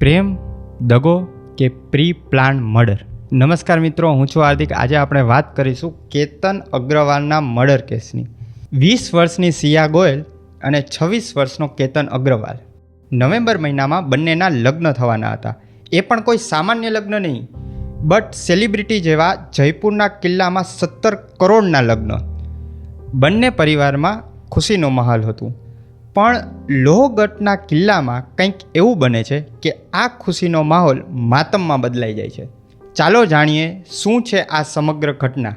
પ્રેમ, દગો કે pre plan murder? નમસ્કાર મિત્રો, હું છું હાર્દિક. આજે આપણે વાત કરીશું કેતન અગ્રવાલના મર્ડર કેસની. 20 વર્ષની સિયા ગોયલ અને 26 વર્ષનો કેતન અગ્રવાલ. નવેમ્બર મહિનામાં બંનેના લગ્ન થવાના હતા. એ પણ કોઈ સામાન્ય લગ્ન નહીં, બટ સેલિબ્રિટી જેવા જયપુરના કિલ્લામાં 17 કરોડના લગ્ન. બંને પરિવારમાં ખુશીનો માહોલ હતું. પણ લોહગઢના કિલ્લામાં કંઈક એવું બને છે કે આ ખુશીનો માહોલ માતમમાં બદલાઈ જાય છે. ચાલો જાણીએ શું છે આ સમગ્ર ઘટના.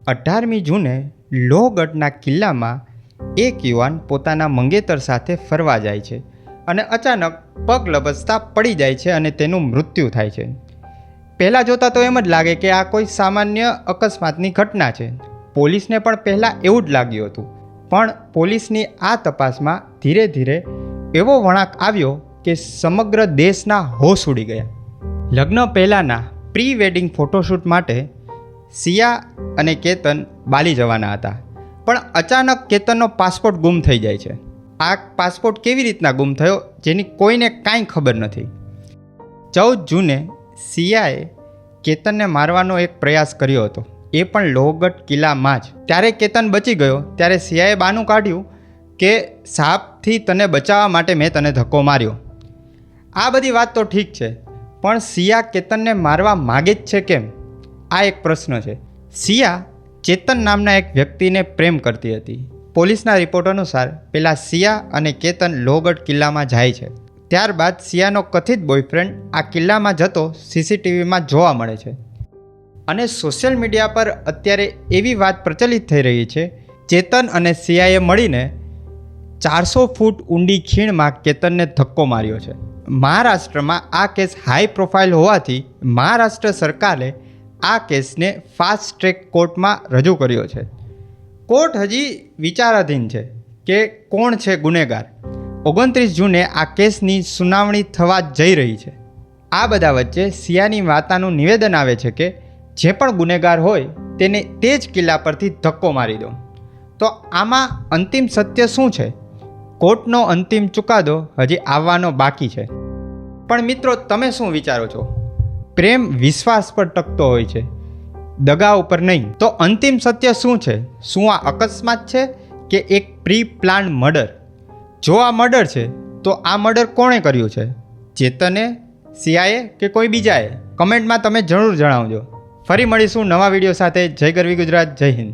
18મી જૂને લોહગઢના કિલ્લામાં એક યુવાન પોતાના મંગેતર સાથે ફરવા જાય છે અને અચાનક પગ લપસતા પડી જાય છે અને તેનું મૃત્યુ થાય છે. પહેલાં જોતાં તો એમ જ લાગે કે આ કોઈ સામાન્ય અકસ્માતની ઘટના છે. પોલીસને પણ પહેલાં એવું જ લાગ્યું હતું. પણ પોલીસની આ તપાસમાં ધીરે ધીરે એવો વળાંક આવ્યો કે સમગ્ર દેશના હોશ ઉડી ગયા. લગ્ન પહેલાંના પ્રી વેડિંગ ફોટોશૂટ માટે સિયા અને કેતન બાલી જવાના હતા. પણ અચાનક કેતનનો પાસપોર્ટ ગુમ થઈ જાય છે. આ પાસપોર્ટ કેવી રીતના ગુમ થયો જેની કોઈને કાંઈ ખબર નથી. 14 જૂને સિયાએ કેતનને મારવાનો એક પ્રયાસ કર્યો હતો, એ પણ લોહગઢ કિલ્લામાં જ. ત્યારે કેતન બચી ગયો. ત્યારે સિયાએ બાનું કાઢ્યું કે સાપથી તને બચાવવા માટે મેં તને ધક્કો માર્યો. આ બધી વાત તો ઠીક છે, પણ સિયા કેતનને મારવા માગે જ છે કેમ? આ એક પ્રશ્ન છે. સિયા ચેતન નામના એક વ્યક્તિને પ્રેમ કરતી હતી. પોલીસના રિપોર્ટ અનુસાર પહેલાં સિયા અને કેતન લોહગઢ કિલ્લામાં જાય છે. ત્યારબાદ સિયાનો કથિત બોયફ્રેન્ડ આ કિલ્લામાં જતો સીસીટીવીમાં જોવા મળે છે. અને સોશિયલ મીડિયા પર અત્યારે એવી વાત પ્રચલિત થઈ રહી છે, ચેતન અને સિયાએ મળીને 400 ફૂટ ઊંડી ખીણમાં કેતનને ધક્કો માર્યો છે. મહારાષ્ટ્રમાં આ કેસ હાઈ પ્રોફાઇલ હોવાથી મહારાષ્ટ્ર સરકારે આ કેસને ફાસ્ટ ટ્રેક કોર્ટમાં રજૂ કર્યો છે. કોર્ટ હજી વિચારાધીન છે કે કોણ છે ગુનેગાર. 29 જૂને આ કેસની સુનાવણી થવા જઈ રહી છે. આ બધા વચ્ચે સિયાની માતાનું નિવેદન આવે છે કે જે પણ ગુનેગાર હોય તેને તે જ કિલ્લા પરથી ધક્કો મારી દો. તો આમાં અંતિમ સત્ય શું છે? કોર્ટનો અંતિમ ચુકાદો હજી આવવાનો બાકી છે. પણ મિત્રો, તમે શું વિચારો છો? પ્રેમ વિશ્વાસ પર ટકતો હોય છે, દગા ઉપર નહીં. તો અંતિમ સત્ય શું છે? શું આ અકસ્માત છે કે એક પ્રી પ્લાન મર્ડર? જો આ મર્ડર છે તો આ મર્ડર કોણે કર્યું છે? ચેતને, સિયાએ કે કોઈ બીજાએ? કમેન્ટમાં તમે જરૂર જણાવજો. ફરી મળીશું નવા વિડીયો સાથે. જય ગરવી ગુજરાત, જય હિન્દ.